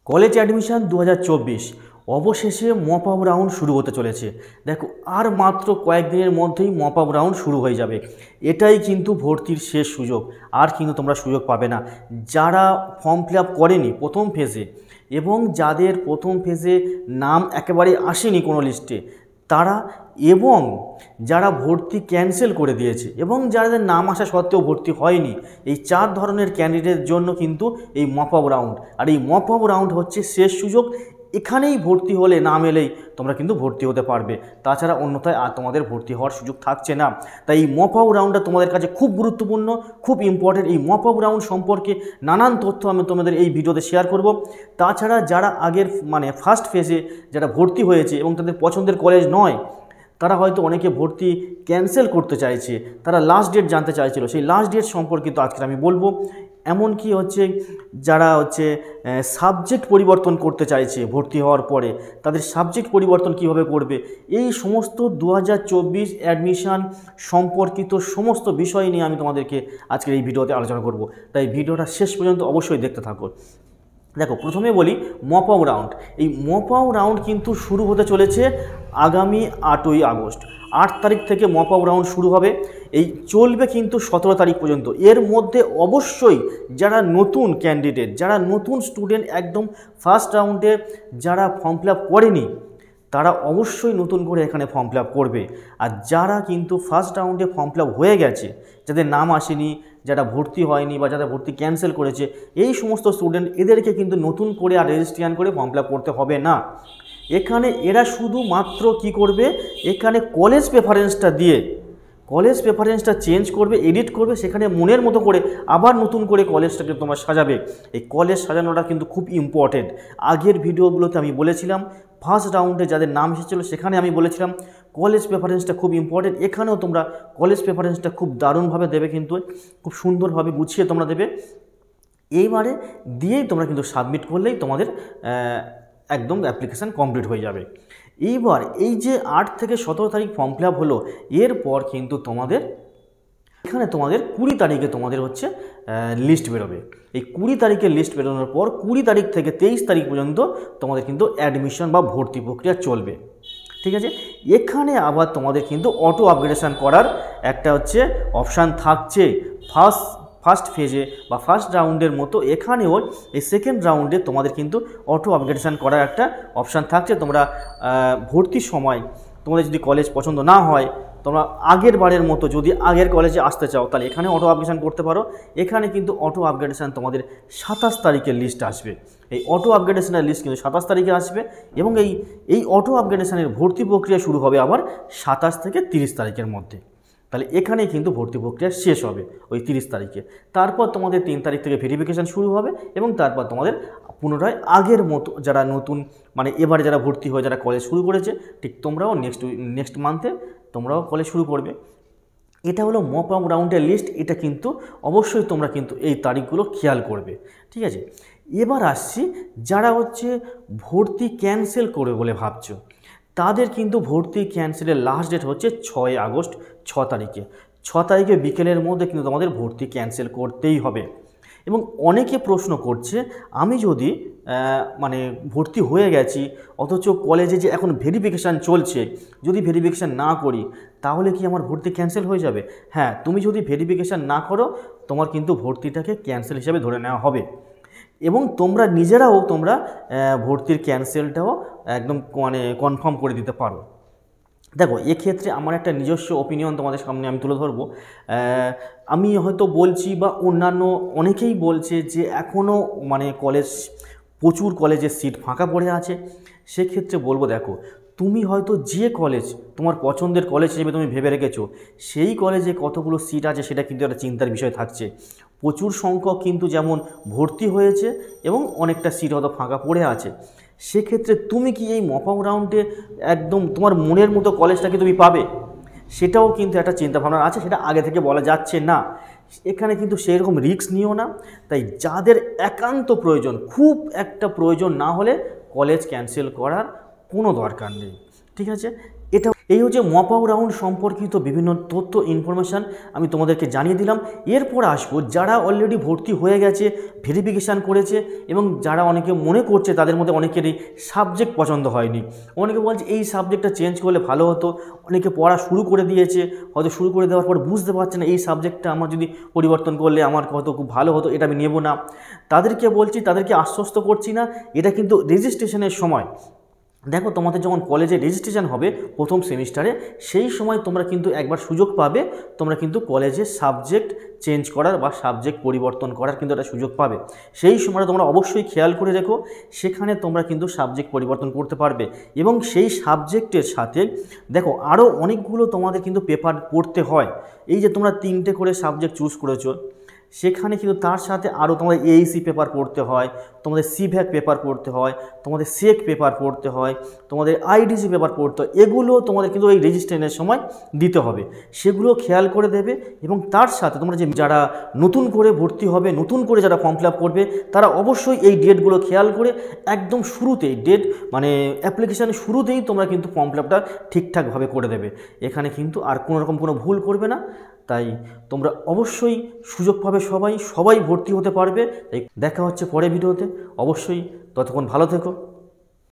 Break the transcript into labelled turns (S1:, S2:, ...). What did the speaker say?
S1: College admission 2024 অবশেষে mop up round শুরু হতে চলেছে। দেখো আর মাত্র কয়েকদিনের মধ্যেই মপ আপ রাউন্ড শুরু হয়ে যাবে। এটাই কিন্তু ভর্তির শেষ সুযোগ, আর কিন্তু তোমরা সুযোগ পাবে না। যারা ফর্ম ফিল আপ করেনি প্রথম ফেজে এবং যাদের প্রথম ফেজে নাম একেবারে আসেনি কোনো লিস্টে তারা, এবং যারা ভর্তি ক্যান্সেল করে দিয়েছে এবং যাদের নাম আসা সত্ত্বেও ভর্তি হয়নি, এই 4 ধরনের ক্যান্ডিডেটের জন্য কিন্তু এই মপ আপ রাউন্ড। আর এই মপ আপ রাউন্ড হচ্ছে শেষ সুযোগ। এখানেই ভর্তি হলে নাম এলেই তোমরা কিন্তু ভর্তি হতে পারবে, তাছাড়া অন্যথায় আর তোমাদের ভর্তি হওয়ার সুযোগ থাকছে না। তাই এই মপ আপ রাউন্ডটা তোমাদের কাছে খুব গুরুত্বপূর্ণ, খুব ইম্পর্টেন্ট। এই মপ আপ রাউন্ড সম্পর্কে নানান তথ্য আমি তোমাদের এই ভিডিওতে শেয়ার করব। তাছাড়া যারা আগের ফার্স্ট ফেজে যারা ভর্তি হয়েছে এবং তাদের পছন্দের কলেজ নয়, তারা হয়তো অনেকে ভর্তি ক্যান্সেল করতে চাইছে, তারা লাস্ট ডেট জানতে চাইছিল, সেই লাস্ট ডেট সম্পর্কিত আজকে আমি বলবো। এমনকি যারা সাবজেক্ট পরিবর্তন করতে চাইছে ভর্তি হওয়ার পরে, তাদের সাবজেক্ট পরিবর্তন কিভাবে করবে, এই সমস্ত 2024 অ্যাডমিশান সম্পর্কিত সমস্ত বিষয় নিয়ে আমি তোমাদেরকে আজকের এই ভিডিওতে আলোচনা করব। তাই ভিডিওটা শেষ পর্যন্ত অবশ্যই দেখতে থাকো। দেখো, প্রথমে বলি মপ আপ রাউন্ড। এই মপ আপ রাউন্ড কিন্তু শুরু হতে চলেছে আগামী 8ই আগস্ট। 8 তারিখ থেকে মপ আপ রাউন্ড শুরু হবে, এই চলবে কিন্তু 17 তারিখ পর্যন্ত। এর মধ্যে অবশ্যই যারা নতুন ক্যান্ডিডেট, যারা নতুন স্টুডেন্ট, একদম ফার্স্ট রাউন্ডে যারা ফর্ম ফিল আপ করেনি, তারা অবশ্যই নতুন করে এখানে ফর্ম ফিল আপ করবে। আর যারা কিন্তু ফার্স্ট রাউন্ডে ফর্ম ফিল আপ হয়ে গেছে, যাদের নাম আসেনি, যারা ভর্তি হয়নি বা যারা ভর্তি ক্যান্সেল করেছে, এই সমস্ত স্টুডেন্ট এদেরকে কিন্তু নতুন করে আর রেজিস্ট্রেশন করে ফর্ম ফিল আপ করতে হবে না। এখানে এরা শুধুমাত্র কি করবে, এখানে কলেজ প্রেফারেন্সটা দিয়ে কলেজ প্রেফারেন্সটা চেঞ্জ করবে, এডিট করবে, সেখানে মনের মতো করে আবার নতুন করে কলেজটাকে তোমরা সাজাবে। এই কলেজ সাজানোটা কিন্তু খুব ইম্পর্টেন্ট। আগের ভিডিওগুলোতে আমি বলেছিলাম, ফার্স্ট রাউন্ডে যাদের নাম এসেছিলো সেখানে আমি বলেছিলাম কলেজ প্রেফারেন্সটা খুব ইম্পর্টেন্ট। এখানেও তোমরা কলেজ প্রেফারেন্সটা খুব দারুণভাবে দেবে, কিন্তু খুব সুন্দরভাবে গুছিয়ে তোমরা দেবে। এইবারে দিয়েই তোমরা কিন্তু সাবমিট করলেই তোমাদের একদম অ্যাপ্লিকেশান কমপ্লিট হয়ে যাবে। এইবার এই যে 8 থেকে 17 তারিখ ফর্ম ফিল আপ হলো, এরপর কিন্তু তোমাদের 20 তারিখে তোমাদের লিস্ট বেরোবে। এই 20 তারিখের লিস্ট বেরোনোর পর 20 তারিখ থেকে 23 তারিখ পর্যন্ত তোমাদের কিন্তু অ্যাডমিশন বা ভর্তি প্রক্রিয়া চলবে। ঠিক আছে, এখানে আবার তোমাদের কিন্তু অটো আপগ্রেডেশন করার একটা অপশান থাকছে। ফার্স্ট ফেজে বা ফার্স্ট রাউন্ডের মতো এখানেও এই সেকেন্ড রাউন্ডে তোমাদের কিন্তু অটো আপগ্রেডেশন করার একটা অপশান থাকছে। তোমরা ভর্তির সময় তোমাদের যদি কলেজ পছন্দ না হয়, তোমরা আগের বারের মতো যদি আগের কলেজে আসতে চাও, তাহলে এখানে অটো আপগ্রেডেশন করতে পারো। এখানে কিন্তু অটো আপগ্রেডেশন তোমাদের 27 তারিখের লিস্ট আসবে। এই অটো আপগ্রেডেশনের লিস্ট কিন্তু 27 তারিখে আসবে এবং এই অটো আপগ্রেডেশনের ভর্তি প্রক্রিয়া শুরু হবে আবার 27 থেকে 30 তারিখের মধ্যে। তাহলে এখানে কিন্তু ভর্তি প্রক্রিয়া শেষ হবে ওই 30 তারিখে। তারপর তোমাদের 3 তারিখ থেকে ভেরিফিকেশান শুরু হবে এবং তারপর তোমাদের পুনরায় আগের মতো যারা নতুন এবারে যারা ভর্তি হয়ে যারা কলেজ শুরু করেছে, ঠিক তোমরাও নেক্সট মান্থে তোমরাও কলেজ শুরু করবে। এটা হলো মপ আপ রাউন্ডের লিস্ট। এটা কিন্তু অবশ্যই তোমরা কিন্তু এই তারিখগুলো খেয়াল করবে। ঠিক আছে, এবার আসছি যারা ভর্তি ক্যান্সেল করবে বলে ভাবছো, তাদের কিন্তু ভর্তি ক্যান্সেলের লাস্ট ডেট হচ্ছে 6 আগস্ট, 6 তারিখে। 6 তারিখে বিকেলের মধ্যে কিন্তু তোমাদের ভর্তি ক্যান্সেল করতেই হবে। এবং অনেকে প্রশ্ন করছে, আমি যদি ভর্তি হয়ে গেছি অথচ কলেজে যে এখন ভেরিফিকেশান চলছে, যদি ভেরিফিকেশান না করি তাহলে কি আমার ভর্তি ক্যান্সেল হয়ে যাবে? হ্যাঁ, তুমি যদি ভেরিফিকেশান না করো তোমার কিন্তু ভর্তিটাকে ক্যান্সেল হিসাবে ধরে নেওয়া হবে এবং তোমরা নিজেরাও ভর্তির ক্যান্সেলটাও একদম কনফার্ম করে দিতে পারো। দেখো, এক্ষেত্রে আমার একটা নিজস্ব ওপিনিয়ন তোমাদের সামনে আমি তুলে ধরবো। আমি হয়তো বলছি বা অন্যান্য অনেকেই বলছে যে এখনও কলেজ প্রচুর কলেজের সিট ফাঁকা পড়ে আছে। সেক্ষেত্রে বলবো, দেখো তুমি হয়তো যে কলেজ তোমার পছন্দের কলেজ হিসেবে তুমি ভেবে রেখেছো, সেই কলেজে কতগুলো সিট আছে সেটা কিন্তু একটা চিন্তার বিষয় থাকছে। প্রচুর সংখ্যক কিন্তু যেমন ভর্তি হয়েছে এবং অনেকটা সিট হয়তো ফাঁকা পড়ে আছে। সেক্ষেত্রে তুমি কি এই মপ আপ রাউন্ডে একদম তোমার মনের মতো কলেজটাকে তুমি পাবে, সেটাও কিন্তু একটা চিন্তাভাবনা আছে, সেটা আগে থেকে বলা যাচ্ছে না। এখানে কিন্তু সেই রকম রিস্ক নিও না। তাই যাদের একান্ত প্রয়োজন, খুব একটা প্রয়োজন না হলে কলেজ ক্যান্সেল করার কোনো দরকার নেই। ঠিক আছে, এই হচ্ছে মপ আপ রাউন্ড সম্পর্কিত বিভিন্ন তথ্য ইনফরমেশান আমি তোমাদেরকে জানিয়ে দিলাম। এরপর আসবো যারা অলরেডি ভর্তি হয়ে গেছে, ভেরিফিকেশান করেছে এবং যারা অনেকে মনে করছে তাদের মধ্যে অনেকেরই সাবজেক্ট পছন্দ হয়নি, অনেকে বলছে এই সাবজেক্টটা চেঞ্জ করলে ভালো হতো, অনেকে পড়া শুরু করে দিয়েছে, হয়তো শুরু করে দেওয়ার পর বুঝতে পারছে না এই সাবজেক্টটা আমার যদি পরিবর্তন করলে আমার হয়তো খুব ভালো হতো, এটা আমি নেব না। তাদেরকে বলছি, তাদেরকে আশ্বস্ত করছি না, এটা কিন্তু রেজিস্ট্রেশনের সময়, দেখো তোমাদের যখন কলেজে রেজিস্ট্রেশন হবে প্রথম সেমিস্টারে, সেই সময় তোমরা কিন্তু একবার সুযোগ পাবে, তোমরা কিন্তু কলেজে সাবজেক্ট চেঞ্জ করার বা সাবজেক্ট পরিবর্তন করার কিন্তু একটা সুযোগ পাবে। সেই সময়টা তোমরা অবশ্যই খেয়াল করে রেখো, সেখানে তোমরা কিন্তু সাবজেক্ট পরিবর্তন করতে পারবে এবং সেই সাবজেক্টের সাথে দেখো আরও অনেকগুলো তোমাদের কিন্তু পেপার পড়তে হয়। এই যে তোমরা 3টে করে সাবজেক্ট চুজ করেছো, সেখানে কিন্তু তার সাথে আরও তোমাদের এইসি পেপার পড়তে হয়, তোমাদের সিভ্যাক পেপার পড়তে হয়, তোমাদের সেক পেপার পড়তে হয়, তোমাদের আইডিসি পেপার পড়তে হয়, এগুলো তোমাদের কিন্তু এই রেজিস্ট্রেশনের সময় দিতে হবে, সেগুলো খেয়াল করে দেবে। এবং তার সাথে তোমরা যে যারা নতুন করে ভর্তি হবে, নতুন করে যারা ফর্ম ফিল আপ করবে, তারা অবশ্যই এই ডেটগুলো খেয়াল করে একদম শুরুতেই ডেট মানে অ্যাপ্লিকেশানের শুরুতেই তোমরা কিন্তু ফর্ম ফিল আপটা ঠিকঠাকভাবে করে দেবে। এখানে কিন্তু আর কোনো রকম কোনো ভুল করবে না। তাই তোমরা অবশ্যই সুযোগ পাবে, সবাই ভর্তি হতে পারবে। তাই দেখা হচ্ছে পরের ভিডিওতে, অবশ্যই ততক্ষণ ভালো থেকো।